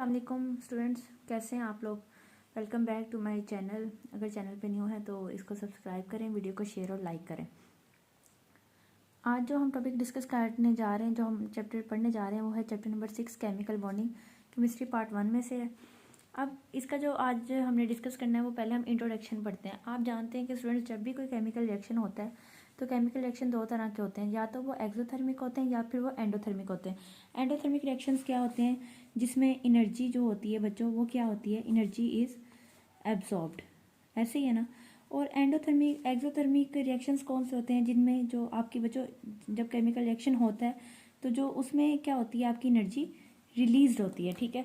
अस्सलामुअलैकुम स्टूडेंट्स, कैसे हैं आप लोग। Welcome back to my channel. अगर चैनल पे न्यू है तो इसको सब्सक्राइब करें, वीडियो को शेयर और लाइक करें। आज जो हम टॉपिक डिस्कस करने जा रहे हैं, जो हम चैप्टर पढ़ने जा रहे हैं, वो है chapter number 6 chemical bonding, chemistry part 1 में से है। अब इसका जो आज हमने डिस्कस करना है वो पहले हम इंट्रोडक्शन पढ़ते हैं। आप जानते हैं कि स्टूडेंट्स, जब भी कोई केमिकल रिएक्शन होता है तो केमिकल रिएक्शन दो तरह के होते हैं, या तो वो एक्सोथर्मिक होते हैं या फिर वो एंडोथर्मिक होते हैं। एंडोथर्मिक रिएक्शंस क्या होते हैं, जिसमें एनर्जी जो होती है बच्चों, वो क्या होती है, एनर्जी इज एब्जॉर्ब्ड, ऐसे ही है ना। और एंडोथर्मिक एक्सोथर्मिक रिएक्शंस कौन से होते हैं, जिनमें जो आपकी बच्चों जब केमिकल रिएक्शन होता है तो जो उसमें क्या होती है, आपकी एनर्जी रिलीज होती है, ठीक है।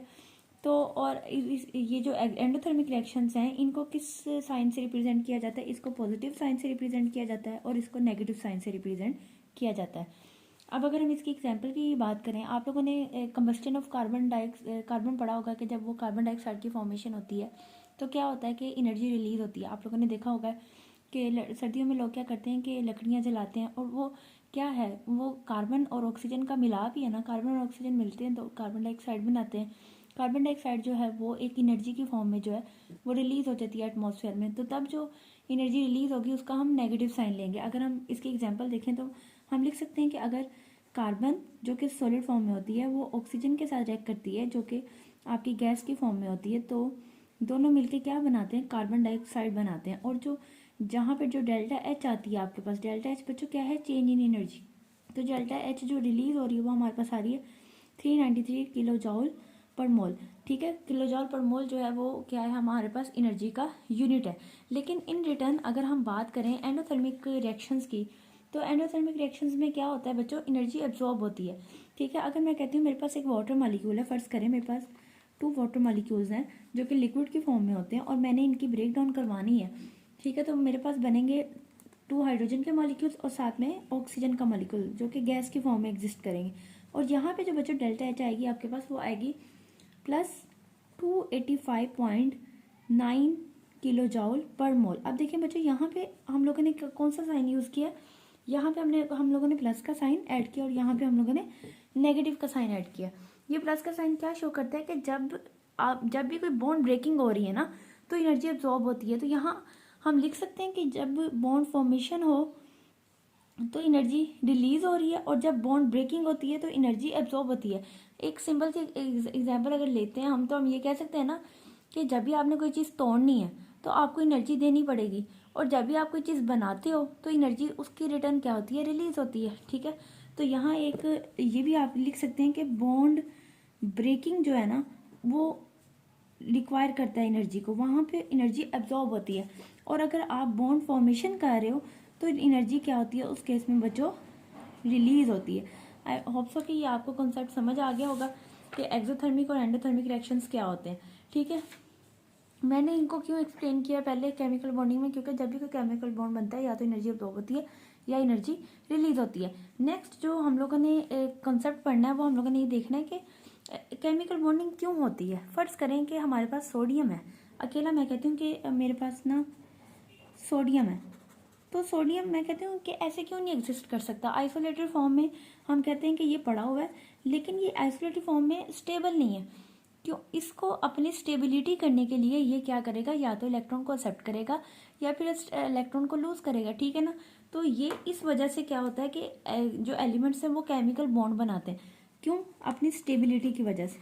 तो और ये जो एंडोथर्मिक रिएक्शंस हैं, इनको किस साइन से रिप्रेजेंट किया जाता है, इसको पॉजिटिव साइन से रिप्रेजेंट किया जाता है और इसको नेगेटिव साइन से रिप्रेजेंट किया जाता है। अब अगर हम इसकी एग्जांपल की बात करें, आप लोगों ने कंबस्टन ऑफ कार्बन पढ़ा होगा कि जब वो कार्बन डाइऑक्साइड की फॉर्मेशन होती है तो क्या होता है कि एनर्जी रिलीज होती है। आप लोगों ने देखा होगा कि सर्दियों में लोग क्या करते हैं कि लकड़ियाँ जलाते हैं, और वो क्या है, वो कार्बन और ऑक्सीजन का मिलाप ही है ना। कार्बन और ऑक्सीजन मिलते हैं तो कार्बन डाइऑक्साइड बनाते हैं। कार्बन डाइऑक्साइड जो है वो एक एनर्जी की फॉर्म में जो है वो रिलीज हो जाती है एटमॉस्फेयर में। तो तब जो एनर्जी रिलीज होगी उसका हम नेगेटिव साइन लेंगे। अगर हम इसकी एग्जांपल देखें तो हम लिख सकते हैं कि अगर कार्बन जो कि सॉलिड फॉर्म में होती है वो ऑक्सीजन के साथ रिएक्ट करती है जो कि आपकी गैस की फॉर्म में होती है, तो दोनों मिलके क्या बनाते हैं, कार्बन डाइऑक्साइड बनाते हैं। और जो जहाँ पर जो डेल्टा एच आती है आपके पास, डेल्टा एच बच्चों क्या है, चेंज इन एनर्जी। तो डेल्टा एच जो रिलीज हो रही है वो हमारे पास आ रही है 393 किलो जॉल पर मोल, ठीक है। किलो जॉल पर मोल जो है वो क्या है, हमारे पास एनर्जी का यूनिट है। लेकिन इन रिटर्न अगर हम बात करें एंडोथर्मिक रिएक्शंस की, तो एंडोथर्मिक रिएक्शंस में क्या होता है बच्चों, एनर्जी एब्जॉर्ब होती है, ठीक है। अगर मैं कहती हूँ मेरे पास एक वाटर मॉलिक्यूल है, फर्ज करें मेरे पास 2 वाटर मॉलिक्यूल्स हैं जो कि लिक्विड की फॉर्म में होते हैं और मैंने इनकी ब्रेक डाउन करवानी है, ठीक है। तो मेरे पास बनेंगे 2 हाइड्रोजन के मॉलिक्यूल्स और साथ में ऑक्सीजन का मॉलिक्यूल जो कि गैस की फॉर्म में एग्जिस्ट करेंगे। और यहाँ पे जो बच्चों डेल्टा एच आएगी आपके पास, वो आएगी प्लस 285.9 किलो जॉल पर मोल। अब देखिए बच्चों, यहाँ पे हम लोगों ने कौन सा साइन यूज़ किया, यहाँ पे हम लोगों ने प्लस का साइन ऐड किया और यहाँ पे हम लोगों ने नेगेटिव का साइन ऐड किया। ये प्लस का साइन क्या शो करता है कि जब भी कोई बॉन्ड ब्रेकिंग हो रही है ना तो एनर्जी एब्जॉर्ब होती है। तो यहाँ हम लिख सकते हैं कि जब बॉन्ड फॉर्मेशन हो तो एनर्जी रिलीज हो रही है, और जब बॉन्ड ब्रेकिंग होती है तो एनर्जी एब्जॉर्ब होती है। एक सिंपल सी एग्जांपल अगर लेते हैं हम, तो हम ये कह सकते हैं ना कि जब भी आपने कोई चीज़ तोड़नी है तो आपको एनर्जी देनी पड़ेगी, और जब भी आप कोई चीज़ बनाते हो तो एनर्जी उसकी रिटर्न क्या होती है, रिलीज होती है, ठीक है। तो यहाँ एक ये भी आप लिख सकते हैं कि बॉन्ड ब्रेकिंग जो है ना वो रिक्वायर करता है एनर्जी को, वहाँ पे एनर्जी एब्जॉर्ब होती है। और अगर आप बॉन्ड फॉर्मेशन कर रहे हो तो एनर्जी क्या होती है, उस केस में बच्चों रिलीज होती है। आई होप सो कि ये आपको कॉन्सेप्ट समझ आ गया होगा कि एक्सोथर्मिक और एंडोथर्मिक रिएक्शंस क्या होते हैं, ठीक है। मैंने इनको क्यों एक्सप्लेन किया पहले केमिकल बॉन्डिंग में, क्योंकि जब भी कोई केमिकल बॉन्ड बनता है या तो एनर्जी एब्जॉर्ब होती है या एनर्जी रिलीज होती है। नेक्स्ट जो हम लोगों ने कंसेप्ट पढ़ना है वो हम लोगों ने ये देखना है कि केमिकल बॉन्डिंग क्यों होती है। फर्ज करें कि हमारे पास सोडियम है, अकेला मैं कहती हूँ कि मेरे पास ना सोडियम है, तो सोडियम मैं कहती हूँ कि ऐसे क्यों नहीं एग्जिस्ट कर सकता। आइसोलेटेड फॉर्म में हम कहते हैं कि ये पड़ा हुआ है, लेकिन ये आइसोलेटेड फॉर्म में स्टेबल नहीं है। क्यों, इसको अपनी स्टेबिलिटी करने के लिए ये क्या करेगा, या तो इलेक्ट्रॉन को एक्सेप्ट करेगा या फिर इलेक्ट्रॉन को लूज करेगा, ठीक है ना। तो ये इस वजह से क्या होता है कि जो एलिमेंट्स हैं वो केमिकल बॉन्ड बनाते हैं, क्यों, अपनी स्टेबिलिटी की वजह से।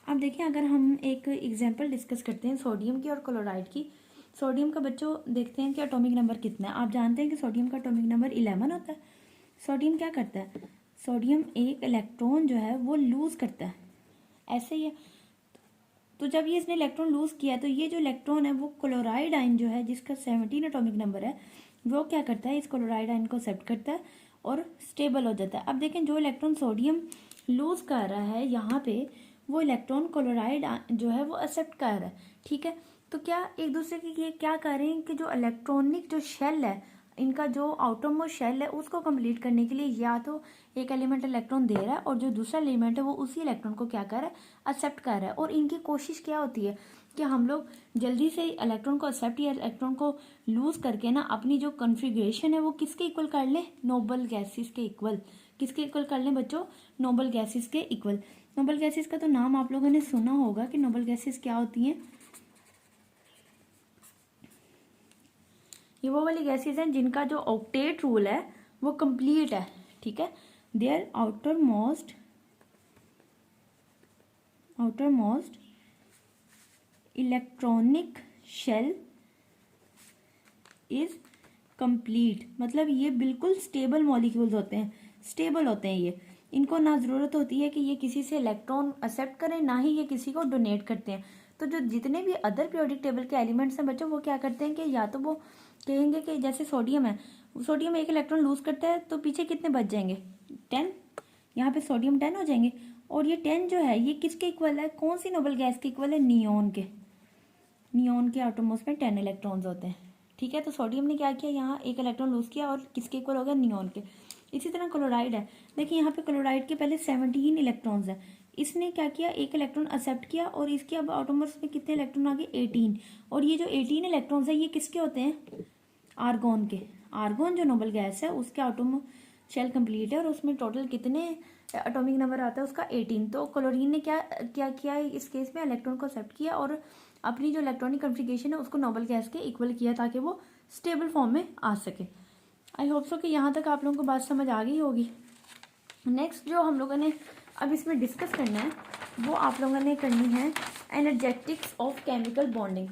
अब देखिए, अगर हम एक एग्जांपल डिस्कस करते हैं सोडियम की और क्लोराइड की। सोडियम का बच्चों देखते हैं कि एटॉमिक नंबर कितना है। आप जानते हैं कि सोडियम का एटॉमिक नंबर 11 होता है। सोडियम क्या करता है, सोडियम एक इलेक्ट्रॉन जो है वो लूज करता है, ऐसे ही है। तो जब ये इसने इलेक्ट्रॉन लूज किया तो ये जो इलेक्ट्रॉन है वो क्लोराइड आयन जो है जिसका 17 एटॉमिक नंबर है, वो क्या करता है, इस क्लोराइड आयन को एक्सेप्ट करता है और स्टेबल हो जाता है। अब देखें, जो इलेक्ट्रॉन सोडियम लूज कर रहा है यहाँ पे, वो इलेक्ट्रॉन क्लोराइड जो है वो एक्सेप्ट कर रहा है, ठीक है। तो क्या एक दूसरे की ये क्या कर रहे हैं कि जो इलेक्ट्रॉनिक जो शेल है, इनका जो आउटर मोस्ट शेल है उसको कंप्लीट करने के लिए या तो एक एलिमेंट इलेक्ट्रॉन दे रहा है और जो दूसरा एलिमेंट है वो उसी इलेक्ट्रॉन को क्या कर रहा है, एक्सेप्ट कर रहा है। और इनकी कोशिश क्या होती है कि हम लोग जल्दी से इलेक्ट्रॉन को एक्सेप्ट या इलेक्ट्रॉन को लूज करके ना अपनी जो कॉन्फ़िगरेशन है वो किसके इक्वल कर लें, नोबल गैसेस के इक्वल। किसके इक्वल कर लें बच्चों, नोबल गैसेस के इक्वल। नोबल गैसेस का तो नाम आप लोगों ने सुना होगा कि नोबल गैसेस क्या होती हैं। ये वो वाली गैसेस हैं जिनका जो ऑक्टेट रूल है वो कंप्लीट है, ठीक है। Their outermost electronic shell is complete, मतलब ये बिल्कुल स्टेबल मॉलिक्यूल्स होते हैं, स्टेबल होते हैं ये। इनको ना ज़रूरत होती है कि ये किसी से इलेक्ट्रॉन एक्सेप्ट करें, ना ही ये किसी को डोनेट करते हैं। तो जो जितने भी अदर पीरियोडिक टेबल के एलिमेंट्स हैं बच्चों, वो क्या करते हैं कि या तो वो कहेंगे कि जैसे सोडियम है, सोडियम एक इलेक्ट्रॉन लूज करता है तो पीछे कितने बच जाएंगे, 10। यहाँ पे सोडियम 10 हो जाएंगे, और ये 10 जो है ये किसके इक्वल है, कौन सी नोबल गैस के इक्वल है, नियोन के। नियोन के आटोमोस में 10 इलेक्ट्रॉन्स होते हैं, ठीक है। तो सोडियम ने क्या किया, यहाँ एक इलेक्ट्रॉन लूज किया और किसके इक्वल हो गया, नियोन के। इसी तरह क्लोराइड है, देखिए यहाँ पे क्लोराइड के पहले 17 इलेक्ट्रॉन्स हैं, इसने क्या किया, एक इलेक्ट्रॉन एक्सेप्ट किया और इसके अब आटोमोस में कितने इलेक्ट्रॉन आ गए, 18। और ये जो 18 इलेक्ट्रॉन्स है ये किसके होते हैं, आर्गोन के। आर्गोन जो नोबल गैस है उसके आटोम शेल कंप्लीट है और उसमें टोटल कितने एटॉमिक नंबर आता है उसका, 18। तो क्लोरीन ने क्या क्या किया इस केस में, इलेक्ट्रॉन को एक्सेप्ट किया और अपनी जो इलेक्ट्रॉनिक कॉन्फ़िगरेशन है उसको नोबल गैस के इक्वल किया ताकि वो स्टेबल फॉर्म में आ सके। आई होप सो कि यहाँ तक आप लोगों को बात समझ आ गई होगी। नेक्स्ट जो हम लोगों ने अब इसमें डिस्कस करना है वो आप लोगों ने करनी है एनर्जेटिक्स ऑफ केमिकल बॉन्डिंग।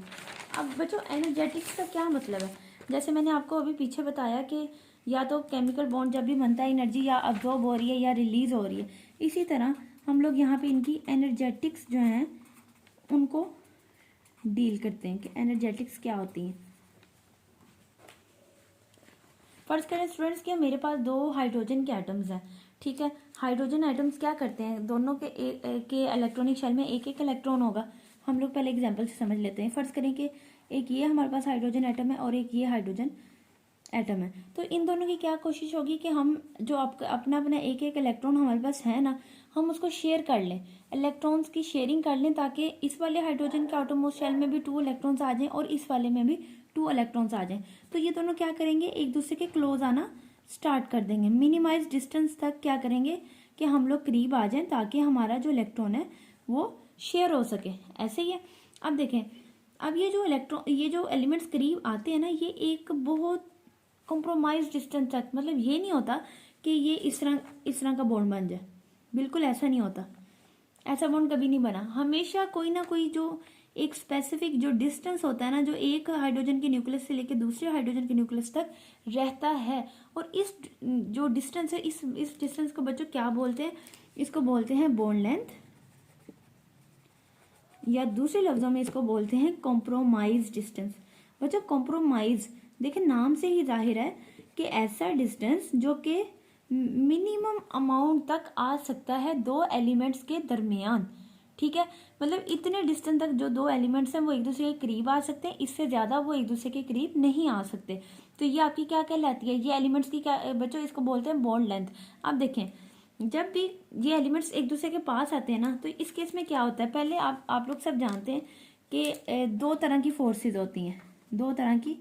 अब बच्चों एनर्जेटिक्स का क्या मतलब है, जैसे मैंने आपको अभी पीछे बताया कि या तो केमिकल बॉन्ड जब भी बनता है एनर्जी या अब्जॉर्ब हो रही है या रिलीज हो रही है, इसी तरह हम लोग यहाँ पे इनकी एनर्जेटिक्स जो हैं उनको डील करते हैं कि एनर्जेटिक्स क्या होती हैं। फर्ज करें स्टूडेंट्स कि मेरे पास 2 हाइड्रोजन के एटम्स हैं, ठीक है। हाइड्रोजन एटम्स क्या करते हैं, दोनों के इलेक्ट्रॉनिक शेल में एक एक इलेक्ट्रॉन होगा। हम लोग पहले एग्जांपल से समझ लेते हैं। फर्ज करें कि एक ये हमारे पास हाइड्रोजन एटम है और एक ये हाइड्रोजन एटम है, तो इन दोनों की क्या कोशिश होगी कि हम जो अपना अपना एक एक इलेक्ट्रॉन हमारे पास है ना, हम उसको शेयर कर लें, इलेक्ट्रॉन्स की शेयरिंग कर लें ताकि इस वाले हाइड्रोजन के आटोमोस्ट शेल में भी 2 इलेक्ट्रॉन्स आ जाएं और इस वाले में भी 2 इलेक्ट्रॉन्स आ जाएं। तो ये दोनों क्या करेंगे, एक दूसरे के क्लोज आना स्टार्ट कर देंगे, मिनिमाइज डिस्टेंस तक क्या करेंगे कि हम लोग करीब आ जाएं ताकि हमारा जो इलेक्ट्रॉन है वो शेयर हो सके। ऐसे ही है। अब देखें, अब ये जो एलिमेंट्स करीब आते हैं ना, ये एक बहुत कॉम्प्रोमाइज डिस्टेंस तक, मतलब ये नहीं होता कि ये इस तरह का बॉन्ड बन जाए, बिल्कुल ऐसा नहीं होता। ऐसा बॉन्ड कभी नहीं बना, हमेशा कोई ना कोई जो एक स्पेसिफिक जो डिस्टेंस होता है ना, जो एक हाइड्रोजन के न्यूक्लियस से लेकर दूसरे हाइड्रोजन के न्यूक्लियस तक रहता है। और इस जो डिस्टेंस है, इस डिस्टेंस को बच्चों क्या बोलते हैं, इसको बोलते हैं बॉन्ड लेंथ, या दूसरे लफ्जों में इसको बोलते हैं कॉम्प्रोमाइज डिस्टेंस। बच्चों कॉम्प्रोमाइज, देखिए नाम से ही जाहिर है कि ऐसा डिस्टेंस जो कि मिनिमम अमाउंट तक आ सकता है 2 एलिमेंट्स के दरमियान, ठीक है। मतलब इतने डिस्टेंस तक जो 2 एलिमेंट्स हैं वो एक दूसरे के करीब आ सकते हैं, इससे ज़्यादा वो एक दूसरे के करीब नहीं आ सकते। तो ये आपकी क्या कहलाती है, ये एलिमेंट्स की क्या बच्चों, इसको बोलते हैं बॉन्ड लेंथ। अब देखें, जब भी ये एलिमेंट्स एक दूसरे के पास आते हैं ना, तो इस केस में क्या होता है, पहले आप लोग सब जानते हैं कि 2 तरह की फोर्सेस होती हैं, 2 तरह की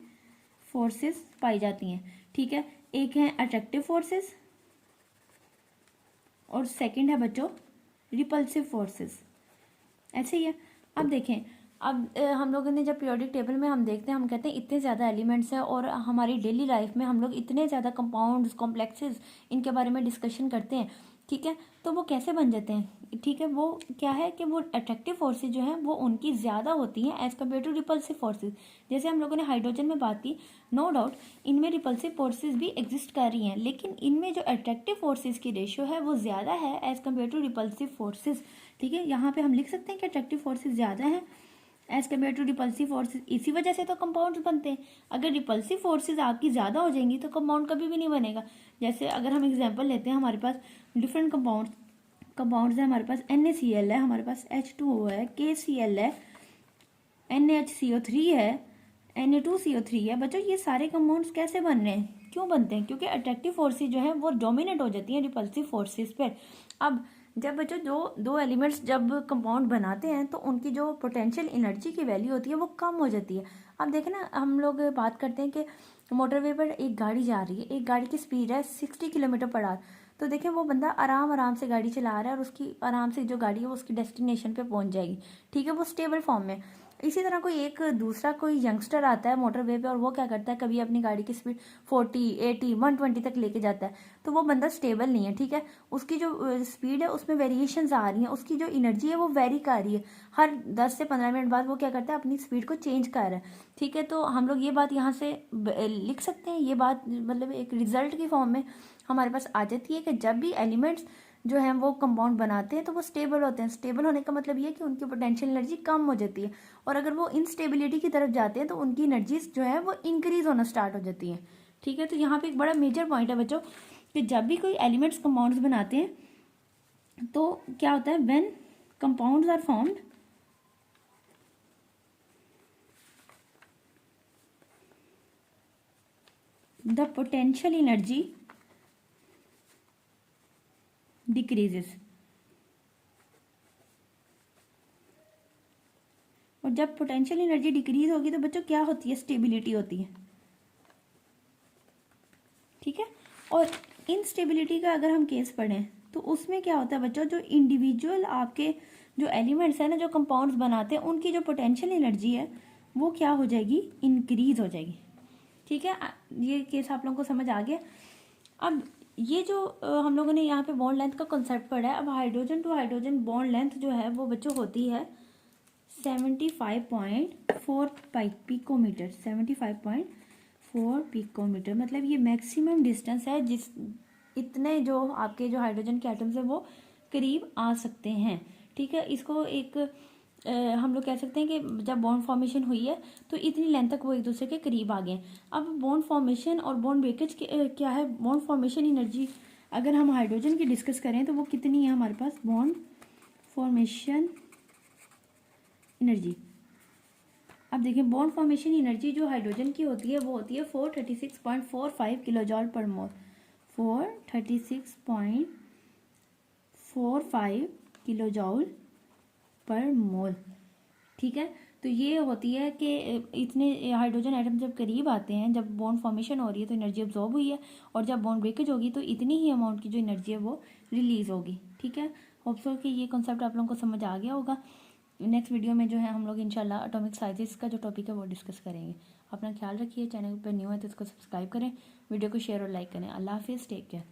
फोर्सेस पाई जाती हैं, ठीक है। एक है अट्रैक्टिव फोर्सेस और सेकंड है बच्चों रिपल्सिव फोर्सेस। ऐसे ही है। अब देखें, अब हम लोगों ने जब पीरियोडिक टेबल में हम देखते हैं, हम कहते हैं इतने ज़्यादा एलिमेंट्स हैं और हमारी डेली लाइफ में हम लोग इतने ज़्यादा कंपाउंड्स, कॉम्प्लेक्सेस, इनके बारे में डिस्कशन करते हैं, ठीक है। तो वो कैसे बन जाते हैं, ठीक है। वो क्या है कि वो अट्रैक्टिव फोर्सेज जो हैं वो उनकी ज़्यादा होती हैं as compare to repulsive forces. जैसे हम लोगों ने हाइड्रोजन में बात की, नो डाउट इनमें रिपल्सिव फोर्सेज भी एग्जिस्ट कर रही हैं, लेकिन इनमें जो अट्रैक्टिव फोर्सेज की रेशियो है वो ज़्यादा है as compare to repulsive forces, ठीक है। यहाँ पे हम लिख सकते हैं कि अट्रैक्टिव फोर्सेज ज़्यादा हैं as compare to repulsive forces. इसी वजह से तो कंपाउंड्स बनते हैं। अगर रिपल्सिव फोर्सेज आपकी ज़्यादा हो जाएंगी तो कंपाउंड कभी भी नहीं बनेगा। जैसे अगर हम एग्जांपल लेते हैं, हमारे पास डिफरेंट कंपाउंड्स हैं, हमारे पास NaCl है, हमारे पास H2O है, KCl है, NaHCO3 है, Na2CO3 है। बच्चों ये सारे कंपाउंड्स कैसे बन रहे हैं, क्यों बनते हैं, क्योंकि अट्रैक्टिव फोर्सेज जो है वो डोमिनेट हो जाती हैं रिपल्सिव फोर्सेज पर। अब जब बच्चों दो एलिमेंट्स जब कंपाउंड बनाते हैं तो उनकी जो पोटेंशियल एनर्जी की वैल्यू होती है वो कम हो जाती है। अब देखें ना, हम लोग बात करते हैं कि मोटरवे पर एक गाड़ी जा रही है, एक गाड़ी की स्पीड है 60 किलोमीटर पर आवर, तो देखें वो बंदा आराम आराम से गाड़ी चला रहा है और उसकी आराम से जो गाड़ी है वो उसकी डेस्टिनेशन पे पहुंच जाएगी, ठीक है, वो स्टेबल फॉर्म में। इसी तरह कोई एक दूसरा कोई यंगस्टर आता है मोटरवे पे और वो क्या करता है, कभी अपनी गाड़ी की स्पीड 40, 80, 120 तक लेके जाता है, तो वो बंदा स्टेबल नहीं है, ठीक है। उसकी जो स्पीड है उसमें वेरिएशंस आ रही हैं, उसकी जो एनर्जी है वो वेरी कर रही है, हर 10 से 15 मिनट बाद वो क्या करता है, अपनी स्पीड को चेंज कर रहा है, ठीक है। तो हम लोग ये बात यहाँ से लिख सकते हैं, ये बात मतलब एक रिजल्ट की फॉर्म में हमारे पास आ जाती है कि जब भी एलिमेंट्स जो है वो कंपाउंड बनाते हैं तो वो स्टेबल होते हैं। स्टेबल होने का मतलब ये है कि उनकी पोटेंशियल एनर्जी कम हो जाती है, और अगर वो इनस्टेबिलिटी की तरफ जाते हैं तो उनकी एनर्जीज जो है वो इंक्रीज होना स्टार्ट हो जाती है, ठीक है। तो यहाँ पे एक बड़ा मेजर पॉइंट है बच्चों कि जब भी कोई एलिमेंट्स कंपाउंड्स बनाते हैं तो क्या होता है, when compounds are formed the potential energy decreases, और जब पोटेंशियल एनर्जी डिक्रीज होगी तो बच्चों क्या होती है, स्टेबिलिटी होती है, ठीक है। और इनस्टेबिलिटी का अगर हम केस पढ़ें तो उसमें क्या होता है बच्चों, जो इंडिविजुअल आपके जो एलिमेंट्स हैं ना, जो कंपाउंड्स बनाते हैं, उनकी जो पोटेंशियल एनर्जी है वो क्या हो जाएगी, इंक्रीज हो जाएगी, ठीक है। ये केस आप लोगों को समझ आ गया। अब ये जो हम लोगों ने यहाँ पे बॉन्ड लेंथ का कॉन्सेप्ट पढ़ा है, अब hydrogen to hydrogen bond length जो है वो बच्चों होती है 75.4 पिकोमीटर, 75.4 पिकोमीटर, मतलब ये मैक्सिमम डिस्टेंस है जिस इतने जो आपके जो हाइड्रोजन के एटम्स है वो करीब आ सकते हैं, ठीक है। इसको एक हम लोग कह सकते हैं कि जब बॉन्ड फॉर्मेशन हुई है तो इतनी लेंथ तक वो एक दूसरे के करीब आ गए। अब बॉन्ड फॉर्मेशन और बॉन्ड ब्रेकेज क्या है, बॉन्ड फॉर्मेशन एनर्जी अगर हम हाइड्रोजन की डिस्कस करें तो वो कितनी है हमारे पास, बॉन्ड फॉर्मेशन एनर्जी। अब देखिए बॉन्ड फॉर्मेशन एनर्जी जो हाइड्रोजन की होती है वो होती है 436.45 किलो जॉल पर मोल, 436.45 किलो जॉल पर मोल, ठीक है। तो ये होती है कि इतने हाइड्रोजन एटम जब करीब आते हैं, जब बॉन्ड फॉर्मेशन हो रही है तो एनर्जी अब्जॉर्ब हुई है, और जब बॉन्ड ब्रेकेज होगी तो इतनी ही अमाउंट की जो एनर्जी है वो रिलीज होगी, ठीक है। होप सो कि ये कॉन्सेप्ट आप लोगों को समझ आ गया होगा। नेक्स्ट वीडियो में जो है हम लोग इंशाल्लाह एटॉमिक साइजेस का जो टॉपिक है वो डिस्कस करेंगे। अपना ख्याल रखिए, चैनल पर न्यू है तो इसको सब्सक्राइब करें, वीडियो को शेयर और लाइक करें। अल्लाह हाफिज़, टेक केयर।